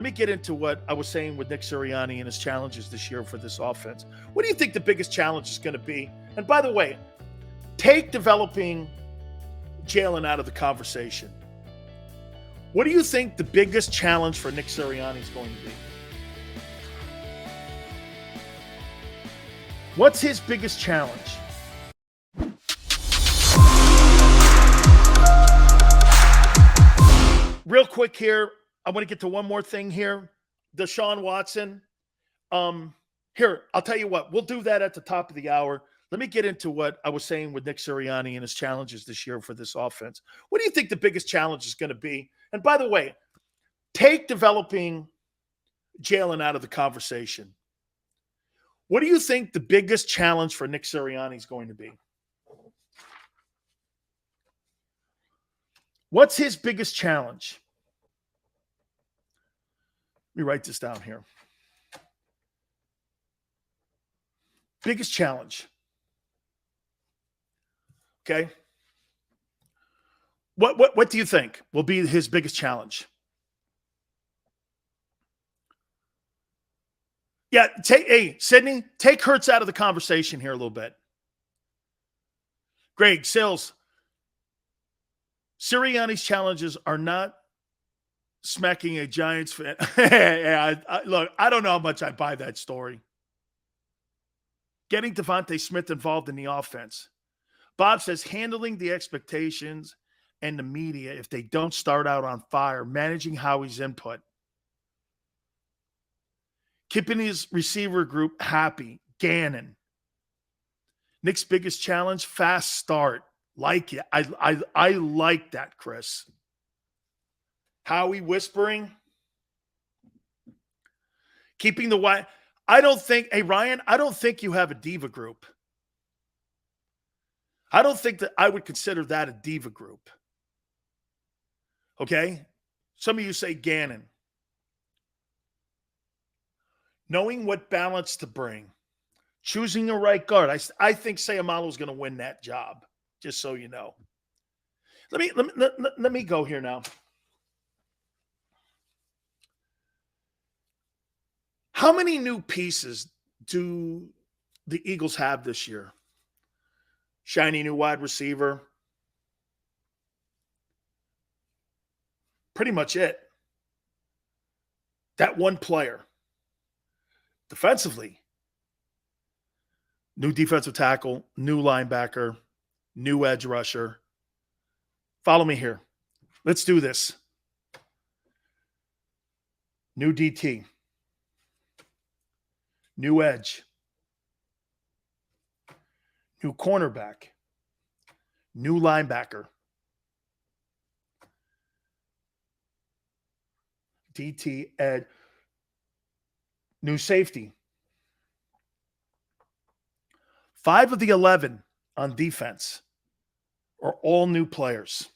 Let me get into what I was saying with Nick Sirianni and his challenges this year for this offense. What do you think the biggest challenge is going to be? And by the way, take developing Jalen out of the conversation. What do you think the biggest challenge for Nick Sirianni is going to be? What's his biggest challenge? Real quick here, I want to get to one more thing here. Deshaun Watson. Here, I'll tell you what, we'll do that at the top of the hour. Let me get into what I was saying with Nick Sirianni and his challenges this year for this offense. What do you think the biggest challenge is going to be? And by the way, take developing Jalen out of the conversation. What do you think the biggest challenge for Nick Sirianni is going to be? What's his biggest challenge? Let me write this down here. Biggest challenge. Okay. What do you think will be his biggest challenge? Yeah, Sydney, take Hurts out of the conversation here a little bit. Greg, Sills, Sirianni's challenges are not smacking a Giants fan. Look, I don't know how much I buy that story. Getting Devontae Smith involved in the offense. Bob says handling the expectations and the media if they don't start out on fire, managing Howie's input. Keeping his receiver group happy. Gannon. Nick's biggest challenge, fast start. Like it. I like that, Chris. Howie whispering. Keeping the white. Ryan, I don't think you have a diva group. I don't think that I would consider that a diva group. Okay? Some of you say Gannon. Knowing what balance to bring. Choosing the right guard. I think Sayamalo is going to win that job, just so you know. Let me go here now. How many new pieces do the Eagles have this year? Shiny new wide receiver. Pretty much it. That one player. Defensively, new defensive tackle, new linebacker, new edge rusher. Follow me here. Let's do this. New DT. New edge. New cornerback. New linebacker. DT, edge. New safety. 5 of the 11 on defense are all new players.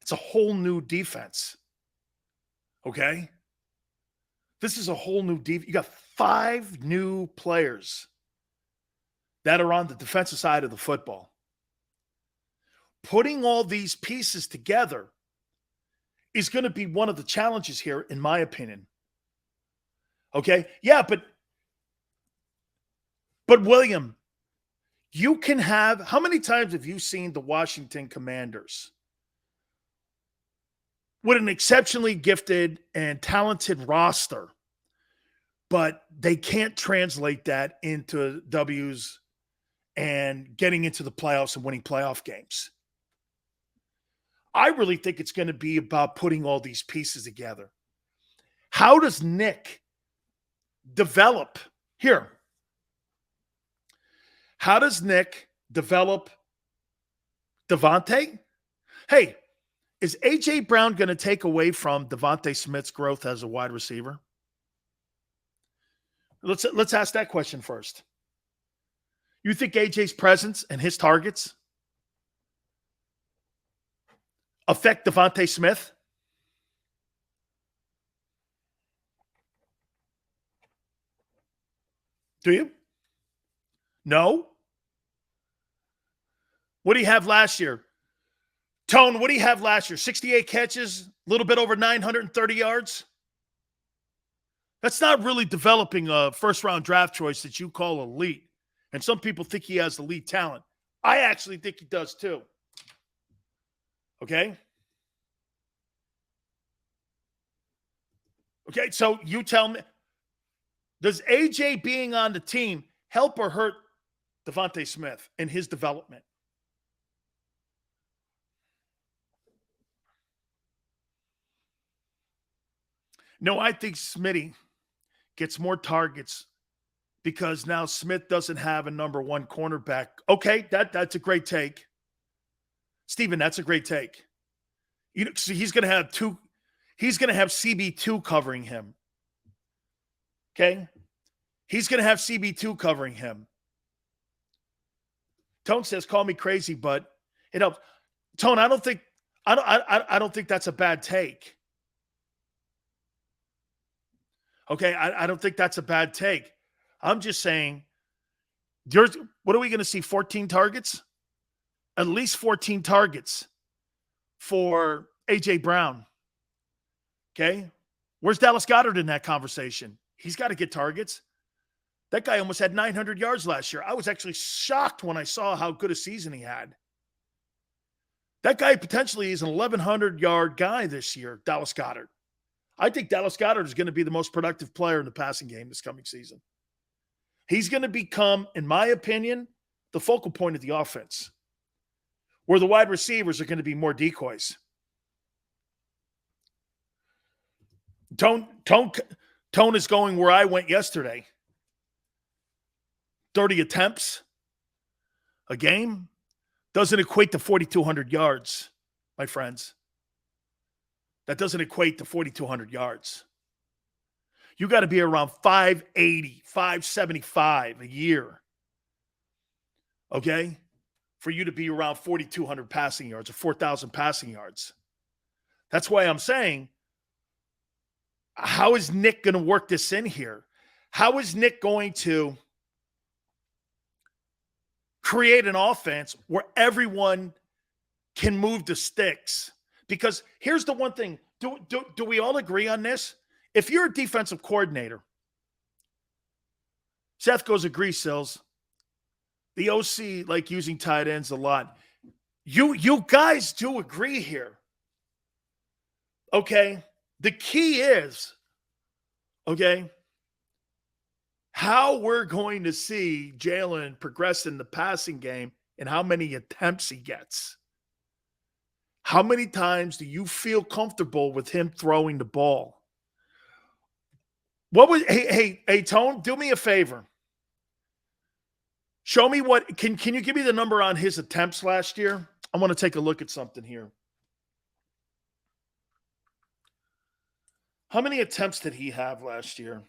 It's a whole new defense. Okay? This is a whole new defense. You got 5 new players that are on the defensive side of the football. Putting all these pieces together is going to be one of the challenges here, in my opinion. Okay? Yeah, but William, you can have, how many times have you seen the Washington Commanders with an exceptionally gifted and talented roster, but they can't translate that into W's and getting into the playoffs and winning playoff games? I really think it's going to be about putting all these pieces together. How does Nick develop here? How does Nick develop Devontae? Hey, is A.J. Brown going to take away from Devontae Smith's growth as a wide receiver? Let's ask that question first. You think A.J.'s presence and his targets affect Devontae Smith? Do you? No? What do you have last year? Tone, what do you have last year? 68 catches, a little bit over 930 yards. That's not really developing a first-round draft choice that you call elite. And some people think he has elite talent. I actually think he does too. Okay? Okay, so you tell me, does AJ being on the team help or hurt Devontae Smith in his development? No, I think Smitty gets more targets because now Smith doesn't have a number one cornerback. Okay, that's a great take. Steven, that's a great take. You know, so he's going to have CB2 covering him. Okay? He's going to have CB2 covering him. Tone says, "Call me crazy, but it helps." Tone, I don't think that's a bad take. Okay, I don't think that's a bad take. I'm just saying, what are we going to see? 14 targets? At least 14 targets for A.J. Brown. Okay? Where's Dallas Goedert in that conversation? He's got to get targets. That guy almost had 900 yards last year. I was actually shocked when I saw how good a season he had. That guy potentially is an 1,100-yard guy this year, Dallas Goedert. I think Dallas Goedert is going to be the most productive player in the passing game this coming season. He's going to become, in my opinion, the focal point of the offense, where the wide receivers are going to be more decoys. Tone is going where I went yesterday. 30 attempts a game doesn't equate to 4,200 yards, my friends. That doesn't equate to 4,200 yards. You got to be around 580, 575 a year, okay, for you to be around 4,200 passing yards or 4,000 passing yards. That's why I'm saying, how is Nick going to work this in here? How is Nick going to create an offense where everyone can move the sticks? Because here's the one thing. Do we all agree on this? If you're a defensive coordinator, Seth goes, agree, Sills. The OC like using tight ends a lot. You guys do agree here. Okay? The key is, okay, how we're going to see Jalen progress in the passing game and how many attempts he gets. How many times do you feel comfortable with him throwing the ball? Hey, Tone, do me a favor. Show me can you give me the number on his attempts last year? I want to take a look at something here. How many attempts did he have last year?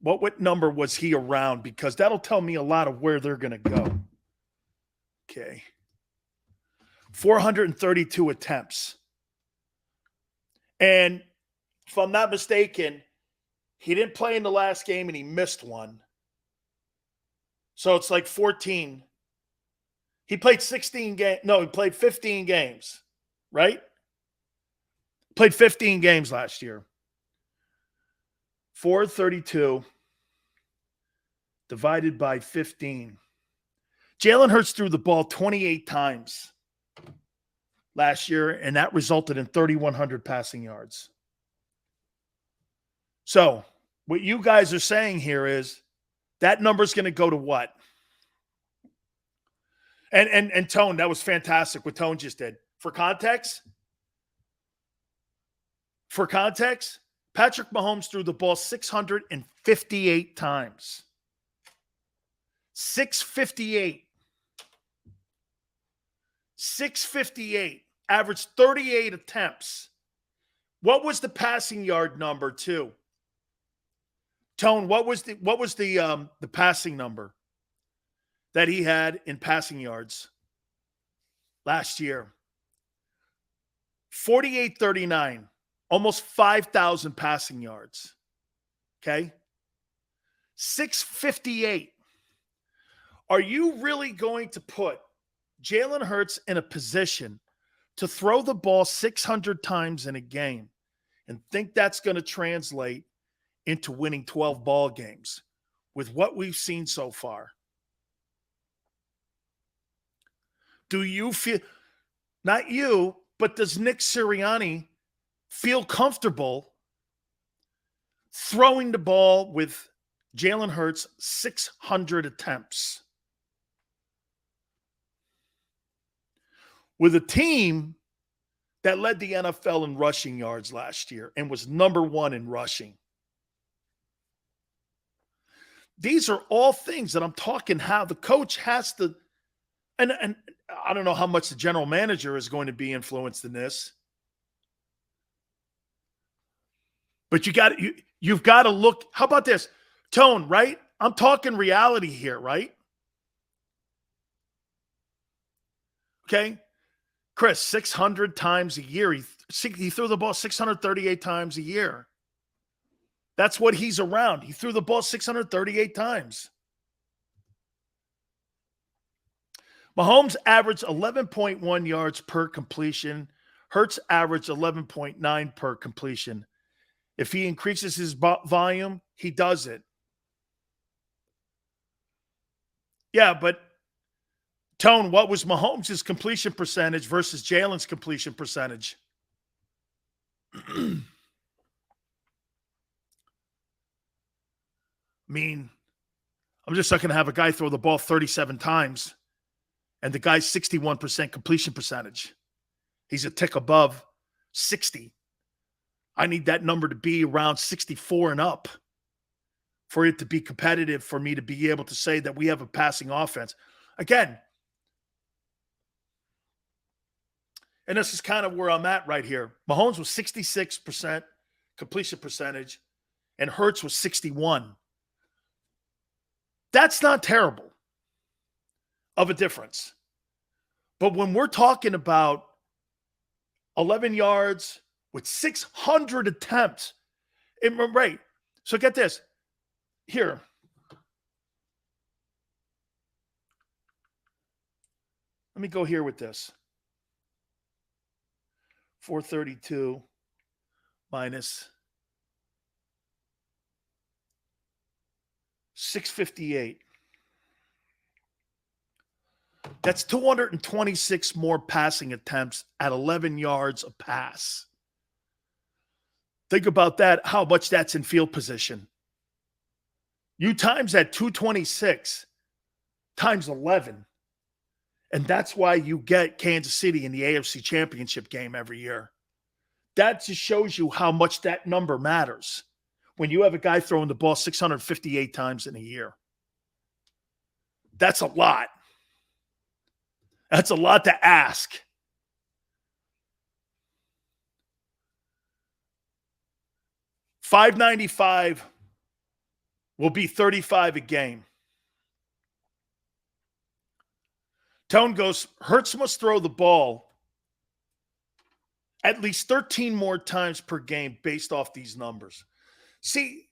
What number was he around? Because that'll tell me a lot of where they're going to go. Okay. 432 attempts. And if I'm not mistaken, he didn't play in the last game and he missed one. So it's like 14. He played 16 games. No, he played 15 games, right? Played 15 games last year. 432 divided by 15. Jalen Hurts threw the ball 28 times last year, and that resulted in 3,100 passing yards. So what you guys are saying here is that number's going to go to what? And Tone, that was fantastic what Tone just did. For context, Patrick Mahomes threw the ball 658 times. 658. 658. Averaged 38 attempts. What was the passing yard number, too? Tone, what was the passing number that he had in passing yards last year? 4839. Almost 5,000 passing yards. Okay? 658. Are you really going to put Jalen Hurts in a position to throw the ball 600 times in a game and think that's going to translate into winning 12 ball games with what we've seen so far? Do you feel, not you, but does Nick Sirianni feel comfortable throwing the ball with Jalen Hurts 600 attempts? With a team that led the NFL in rushing yards last year and was number one in rushing. These are all things that I'm talking how the coach has to, and I don't know how much the general manager is going to be influenced in this. But you've got to look. How about this? Tone, right? I'm talking reality here, right? Okay. Chris, 600 times a year. He threw the ball 638 times a year. That's what he's around. He threw the ball 638 times. Mahomes averaged 11.1 yards per completion. Hurts averaged 11.9 per completion. If he increases his volume, he does it. Yeah, but Tone, what was Mahomes' completion percentage versus Jalen's completion percentage? I mean, I'm just not going to have a guy throw the ball 37 times and the guy's 61% completion percentage. He's a tick above 60. I need that number to be around 64 and up for it to be competitive, for me to be able to say that we have a passing offense. Again, and this is kind of where I'm at right here. Mahomes was 66% completion percentage and Hurts was 61. That's not terrible of a difference. But when we're talking about 11 yards with 600 attempts, right? So get this. Here. Let me go here with this. 432 minus 658. That's 226 more passing attempts at 11 yards a pass. Think about that, how much that's in field position. You times that 226 times 11. And that's why you get Kansas City in the AFC Championship game every year. That just shows you how much that number matters when you have a guy throwing the ball 658 times in a year. That's a lot. That's a lot to ask. $595 will be 35 a game. Tone goes, Hurts must throw the ball at least 13 more times per game based off these numbers. See,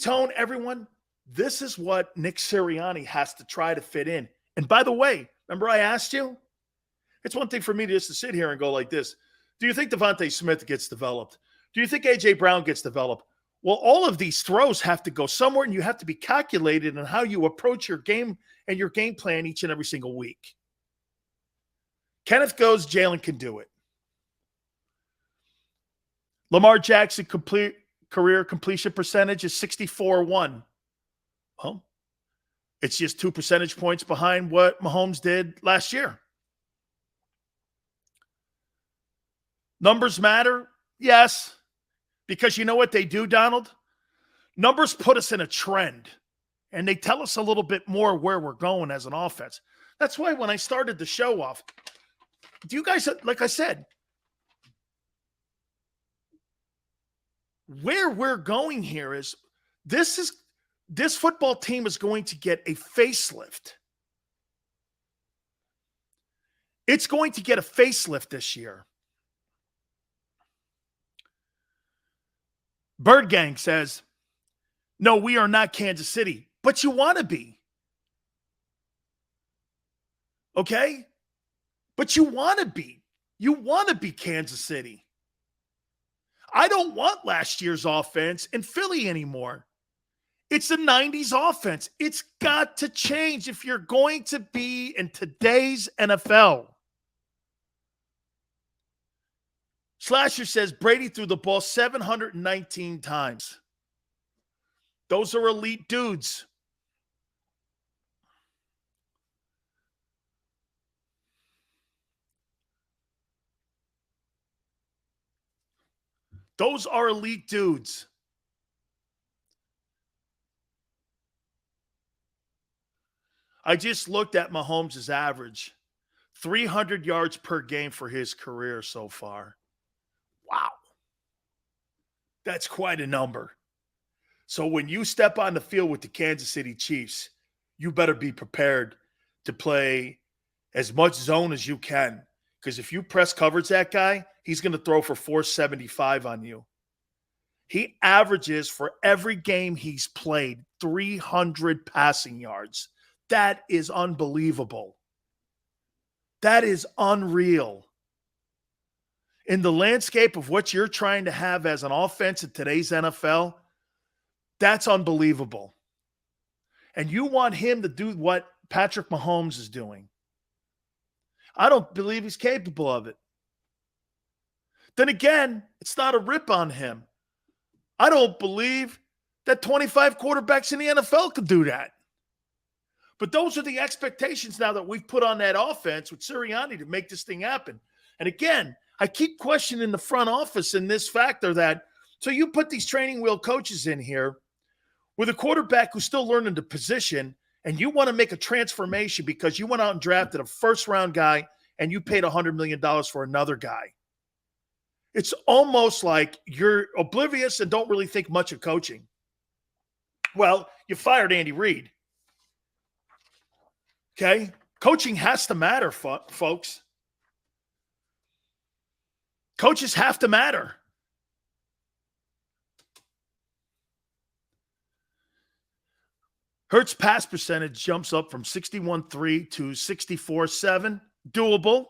Tone, everyone, this is what Nick Sirianni has to try to fit in. And by the way, remember I asked you? It's one thing for me just to sit here and go like this. Do you think Devontae Smith gets developed? Do you think A.J. Brown gets developed? Well, all of these throws have to go somewhere, and you have to be calculated in how you approach your game and your game plan each and every single week. Kenneth goes, Jalen can do it. Lamar Jackson career completion percentage is 64-1. Well, it's just 2 percentage points behind what Mahomes did last year. Numbers matter? Yes. Because you know what they do, Donald? Numbers put us in a trend, and they tell us a little bit more where we're going as an offense. That's why when I started the show off, do you guys, like I said, where we're going here is this football team is going to get a facelift. It's going to get a facelift this year. Bird Gang says, no, we are not Kansas City, but you want to be. Okay? But you want to beat. You want to beat Kansas City. I don't want last year's offense in Philly anymore. It's the 90s offense. It's got to change if you're going to be in today's NFL. Slasher says Brady threw the ball 719 times. Those are elite dudes. Those are elite dudes. I just looked at Mahomes' average. 300 yards per game for his career so far. Wow. That's quite a number. So when you step on the field with the Kansas City Chiefs, you better be prepared to play as much zone as you can. Because if you press coverage that guy, he's going to throw for 475 on you. He averages for every game he's played 300 passing yards. That is unbelievable. That is unreal. In the landscape of what you're trying to have as an offense in today's NFL, that's unbelievable. And you want him to do what Patrick Mahomes is doing. I don't believe he's capable of it. Then again, it's not a rip on him. I don't believe that 25 quarterbacks in the NFL could do that. But those are the expectations now that we've put on that offense with Sirianni to make this thing happen. And again, I keep questioning the front office in this factor that, so you put these training wheel coaches in here with a quarterback who's still learning the position, and you want to make a transformation because you went out and drafted a first-round guy and you paid $100 million for another guy. It's almost like you're oblivious and don't really think much of coaching. Well, you fired Andy Reid. Okay? Coaching has to matter, folks. Coaches have to matter. Hurts pass percentage jumps up from 61.3 to 64.7. Doable.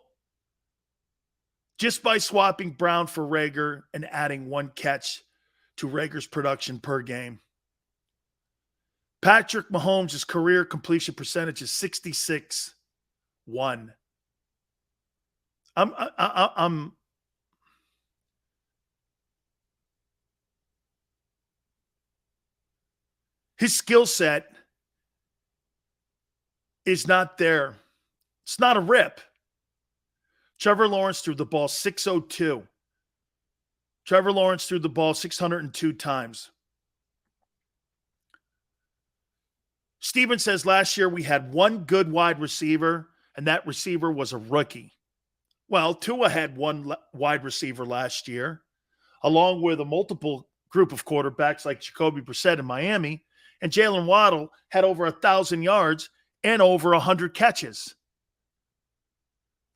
Just by swapping Brown for Rager and adding one catch to Rager's production per game. Patrick Mahomes' career completion percentage is 66.1. His skill set is not there. It's not a rip. Trevor Lawrence threw the ball 602. Trevor Lawrence threw the ball 602 times. Steven says last year we had one good wide receiver, and that receiver was a rookie. Well, Tua had one wide receiver last year, along with a multiple group of quarterbacks like Jacoby Brissett in Miami, and Jalen Waddle had over 1,000 yards and over 100 catches.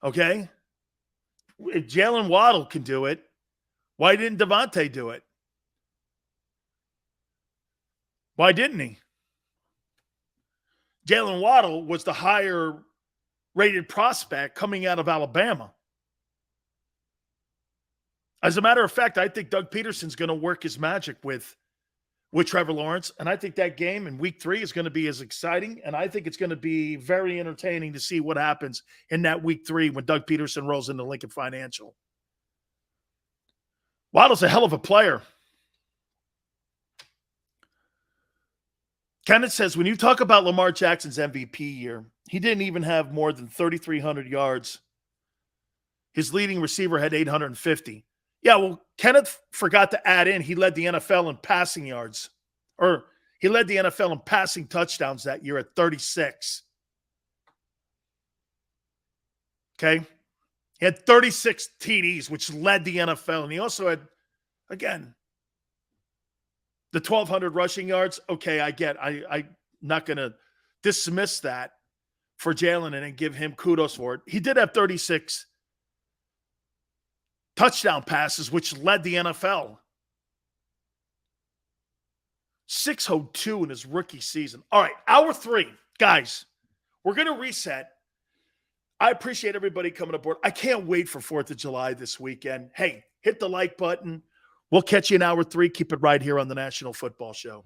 Okay? If Jalen Waddle can do it, why didn't Devontae do it? Why didn't he? Jalen Waddle was the higher rated prospect coming out of Alabama. As a matter of fact, I think Doug Peterson's going to work his magic with Trevor Lawrence, and I think that game in week 3 is going to be as exciting, and I think it's going to be very entertaining to see what happens in that week 3 when Doug Peterson rolls into Lincoln Financial. Waddle's a hell of a player. Kenneth says, when you talk about Lamar Jackson's MVP year, he didn't even have more than 3,300 yards. His leading receiver had 850. Yeah, well, Kenneth forgot to add in he led the NFL in passing yards. Or he led the NFL in passing touchdowns that year at 36. Okay? He had 36 TDs, which led the NFL. And he also had, again, the 1,200 rushing yards. Okay, I get. I'm not going to dismiss that for Jalen and give him kudos for it. He did have 36 touchdown passes, which led the NFL. 602 in his rookie season. All right, hour 3. Guys, we're going to reset. I appreciate everybody coming aboard. I can't wait for 4th of July this weekend. Hey, hit the like button. We'll catch you in hour 3. Keep it right here on the National Football Show.